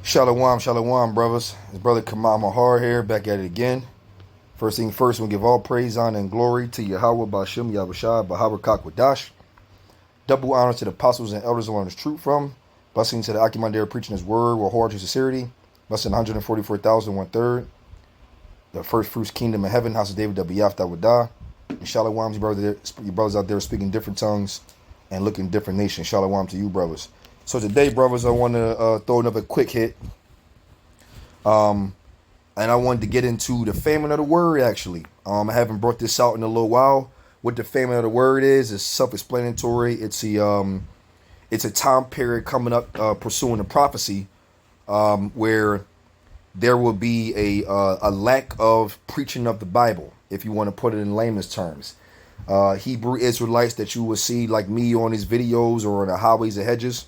Shalom, shalom, brothers. It's Brother Kamal Mahar here, back at it again. First thing first, we give all praise, honor, and glory to Yahweh, Bashem, Yahushua, Bahaber Kakwadash. Double honor to the apostles and elders who learned his truth from. Blessing to the Achaemenid preaching his word with hard to sincerity. Blessing 144,000, 1/3. The first fruits kingdom of heaven, house of David, Wiyaf, Dawadah. And shalom, your brothers out there speaking different tongues and looking different nations. Shalom to you, brothers. So today, brothers, I want to throw another quick hit. And I wanted to get into the famine of the word, actually. I haven't brought this out in a little while. What the famine of the word is self-explanatory. It's a time period coming up pursuing a prophecy where there will be a lack of preaching of the Bible, if you want to put it in layman's terms. Hebrew Israelites that you will see like me on these videos or on the highways and hedges.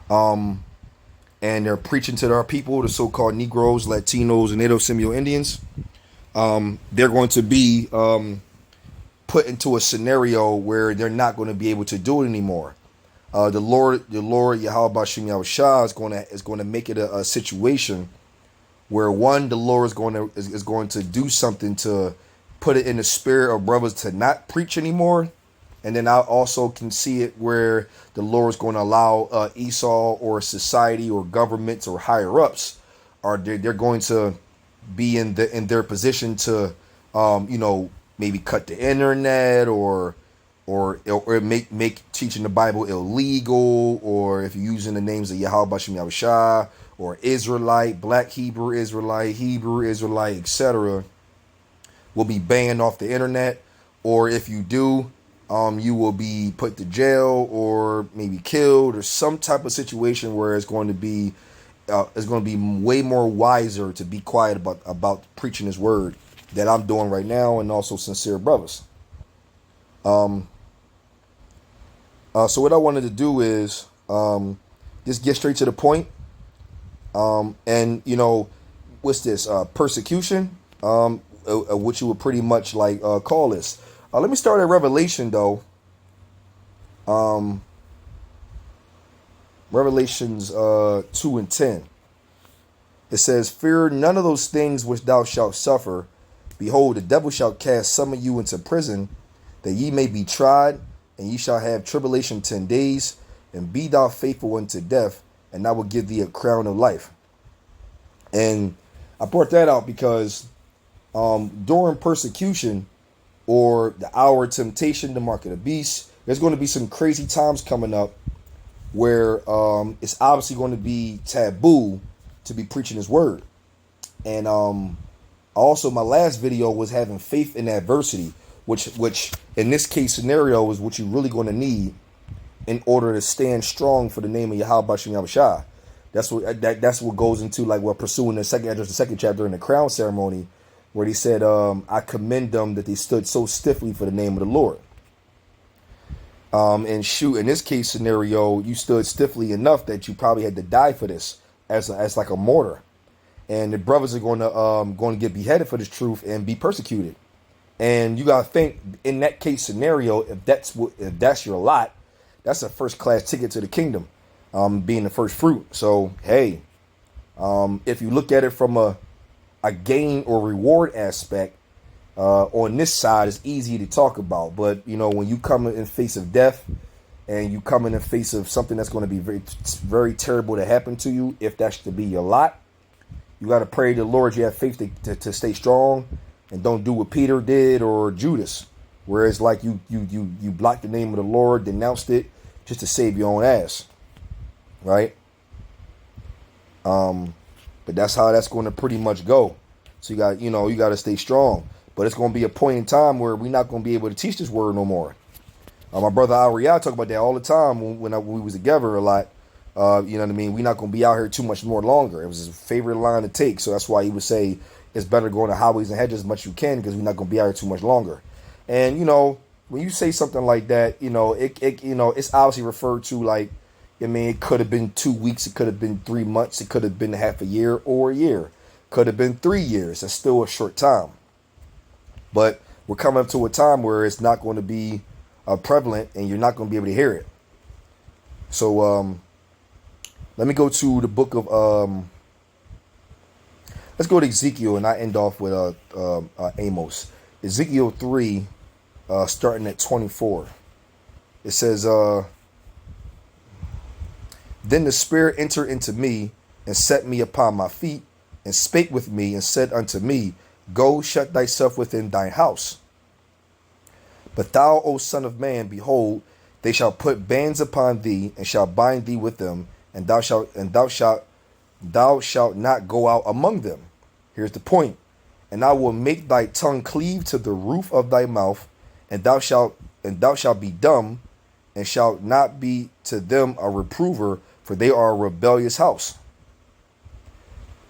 And they're preaching to their people, the so-called Negroes, Latinos, and Native Seminole Indians. They're going to be put into a scenario where they're not going to be able to do it anymore. The Lord, Yahweh Bashem Yahushua is going to make it a situation where the Lord is going to do something to put it in the spirit of brothers to not preach anymore. And then I also can see it where the Lord is going to allow Esau or society or governments or higher ups, they're going to be in their position to, maybe cut the internet or make teaching the Bible illegal, or if you're using the names of Yahweh Bashem Yahushua or Israelite, Black Hebrew Israelite, etc., will be banned off the internet. Or if you do, you will be put to jail or maybe killed or some type of situation where it's going to be way more wiser to be quiet about preaching his word that I'm doing right now, and also sincere brothers. So what I wanted to do is just get straight to the point. And what's this persecution? Which you would pretty much like call this. Let me start at Revelation, though. Revelations 2 and 10. It says, "Fear none of those things which thou shalt suffer. Behold, the devil shall cast some of you into prison, that ye may be tried, and ye shall have tribulation 10 days. And be thou faithful unto death, and I will give thee a crown of life." And I brought that out because during persecution, or the hour of temptation, the mark of the beast, there's going to be some crazy times coming up where it's obviously going to be taboo to be preaching his word. And also my last video was having faith in adversity, which in this case scenario is what you're really going to need in order to stand strong for the name of Yahweh Bashem Yahushua. That's what goes into like what pursuing the second chapter in the crown ceremony, where he said, I commend them that they stood so stiffly for the name of the Lord. And shoot, in this case scenario, you stood stiffly enough that you probably had to die for this as like a martyr. And the brothers are going to get beheaded for this truth and be persecuted. And you got to think, in that case scenario, if that's your lot, that's a first class ticket to the kingdom, being the first fruit. So hey, if you look at it from a gain or reward aspect, on this side is easy to talk about. But when you come in face of death, and you come in the face of something that's going to be very, very terrible to happen to you, if that's to be your lot, you got to pray to the Lord you have faith to stay strong, and don't do what Peter did or Judas, where it's like you blocked the name of the Lord, denounced it just to save your own ass, right? But that's how that's going to pretty much go. So you got to stay strong. But it's going to be a point in time where we're not going to be able to teach this word no more. My brother Ariel talk about that all the time when we was together a lot. You know what I mean? We're not going to be out here too much more longer. It was his favorite line to take. So that's why he would say it's better going to highways and hedges as much as you can, because we're not going to be out here too much longer. And, when you say something like that, it's obviously referred to like, it could have been 2 weeks. It could have been 3 months. It could have been half a year or a year. Could have been 3 years. That's still a short time. But we're coming up to a time where it's not going to be prevalent, and you're not going to be able to hear it. So Let me go to the book of let's go to Ezekiel, and I end off with Amos. Ezekiel 3, starting at 24. It says, Then the Spirit entered into me, and set me upon my feet, and spake with me, and said unto me, Go, shut thyself within thine house. But thou, O son of man, behold, they shall put bands upon thee, and shall bind thee with them, and thou shalt not go out among them. Here's the point. And I will make thy tongue cleave to the roof of thy mouth, and thou shalt be dumb, and shalt not be to them a reprover, for they are a rebellious house.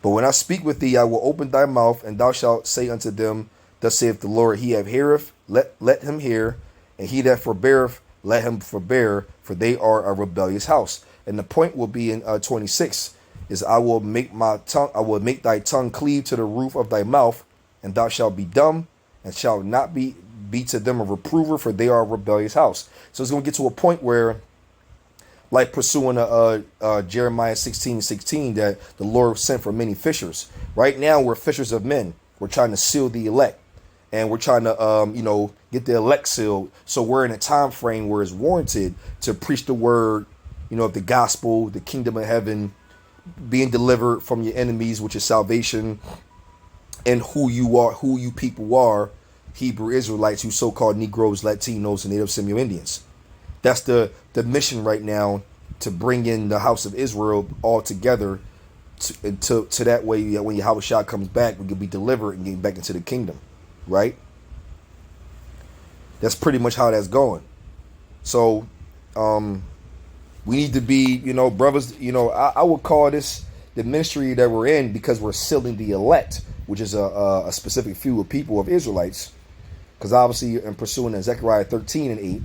But when I speak with thee, I will open thy mouth, and thou shalt say unto them, Thus saith the Lord, He that heareth, let him hear, and he that forbeareth, let him forbear, for they are a rebellious house. And the point will be in 26, is I will make thy tongue cleave to the roof of thy mouth, and thou shalt be dumb, and shalt not be to them a reprover, for they are a rebellious house. So it's going to get to a point where, like pursuing Jeremiah 16:16, that the Lord sent for many fishers. Right now, we're fishers of men. We're trying to seal the elect, and we're trying to, get the elect sealed. So we're in a time frame where it's warranted to preach the word, of the gospel, the kingdom of heaven, being delivered from your enemies, which is salvation, and who you people are, Hebrew Israelites, you so-called Negroes, Latinos, and Native Semio Indians. That's the mission right now, to bring in the house of Israel all together to that way, when Yahweh comes back, we can be delivered and get back into the kingdom, right? That's pretty much how that's going. So we need to be, brothers, I would call this the ministry that we're in, because we're sealing the elect, which is a specific few of people of Israelites. Because obviously, in pursuing in Zechariah 13:8,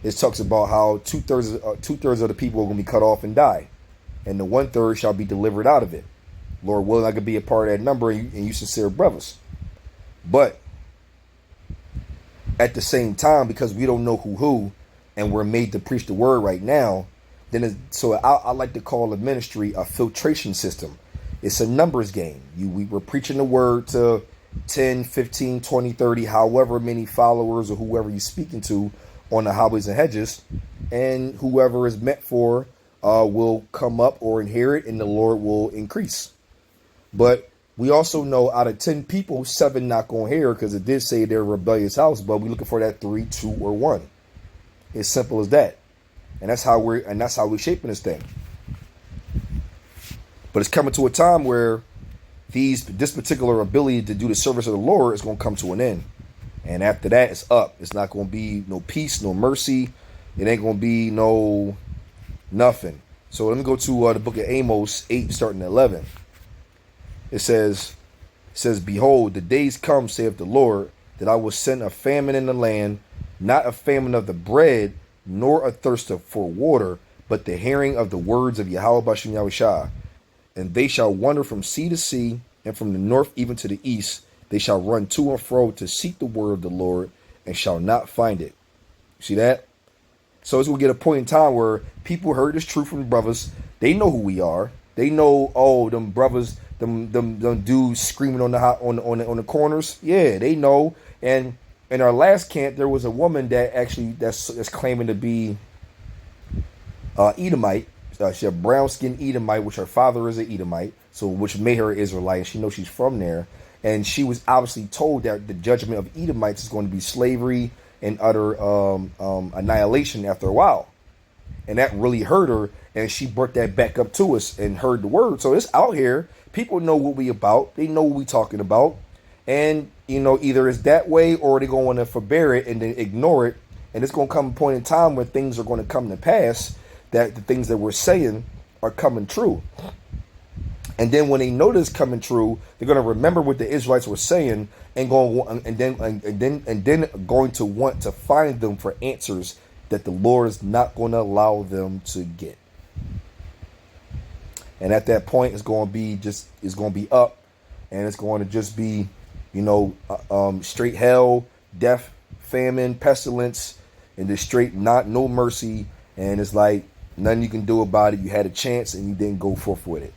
it talks about how two-thirds of the people are going to be cut off and die, and the 1/3 shall be delivered out of it. Lord willing, I could be a part of that number, and you sincere brothers. But at the same time, because we don't know who, and we're made to preach the word right now, so I like to call the ministry a filtration system. It's a numbers game. We're preaching the word to 10, 15, 20, 30, however many followers or whoever you're speaking to on the highways and hedges, and whoever is meant for will come up or inherit, and the Lord will increase. But we also know out of 10 people, 7 not going to hear, because it did say they're a rebellious house, but we're looking for that 3, 2, or 1. It's simple as that. And that's how we're shaping this thing. But it's coming to a time where this particular ability to do the service of the Lord is going to come to an end. And after that, it's up. It's not going to be no peace, no mercy. It ain't going to be no nothing. So let me go to the book of Amos 8, starting at 11. It says, Behold, the days come, saith the Lord, that I will send a famine in the land, not a famine of the bread, nor a thirst for water, but the hearing of the words of Yahweh Bashem Yahushua. And they shall wander from sea to sea, and from the north even to the east. They shall run to and fro to seek the word of the Lord, and shall not find it. See that? So it's going to get a point in time where people heard this truth from the brothers. They know who we are. They know, them brothers, them dudes screaming on the corners. Yeah, they know. And in our last camp, there was a woman that's claiming to be Edomite. She's a brown-skinned Edomite, which her father is an Edomite, so which made her an Israelite, and she knows she's from there. And she was obviously told that the judgment of Edomites is going to be slavery and utter annihilation after a while. And that really hurt her, and she brought that back up to us and heard the word. So it's out here. People know what we about. They know what we talking about. And, either it's that way, or they're going to want to forbear it and then ignore it. And it's going to come a point in time when things are going to come to pass, that the things that we're saying are coming true. And then when they know this coming true, they're going to remember what the Israelites were saying, and then going to want to find them for answers that the Lord is not going to allow them to get. And at that point, it's going to be up, and it's going to just be, straight hell, death, famine, pestilence, and just straight no mercy. And it's like, Nothing you can do about it. You had a chance and you didn't go forth with it.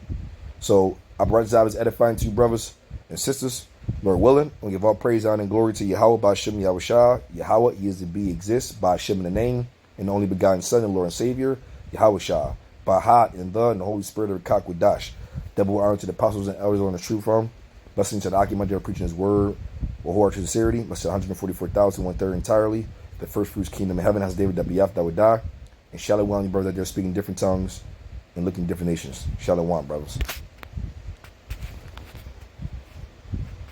So I brought this job as edifying to you, brothers and sisters. Lord willing, we give all praise, honor, and glory to Yahweh, by Shem Yahweh Shah. Yahweh, he is to be, exists, by Shem in the name, and the only begotten Son, and Lord and Savior, Yahweh Shah. By Hat and the Holy Spirit of Kakwadash. Double honor to the apostles and elders on the true from. Blessing to the Akim, there preaching his word with whole sincerity. Blessed 144,000, 1/3 entirely. The first fruits kingdom of heaven has David Wf that would die. And shalom, brothers, that they're speaking different tongues and looking different nations. Shalom, brothers.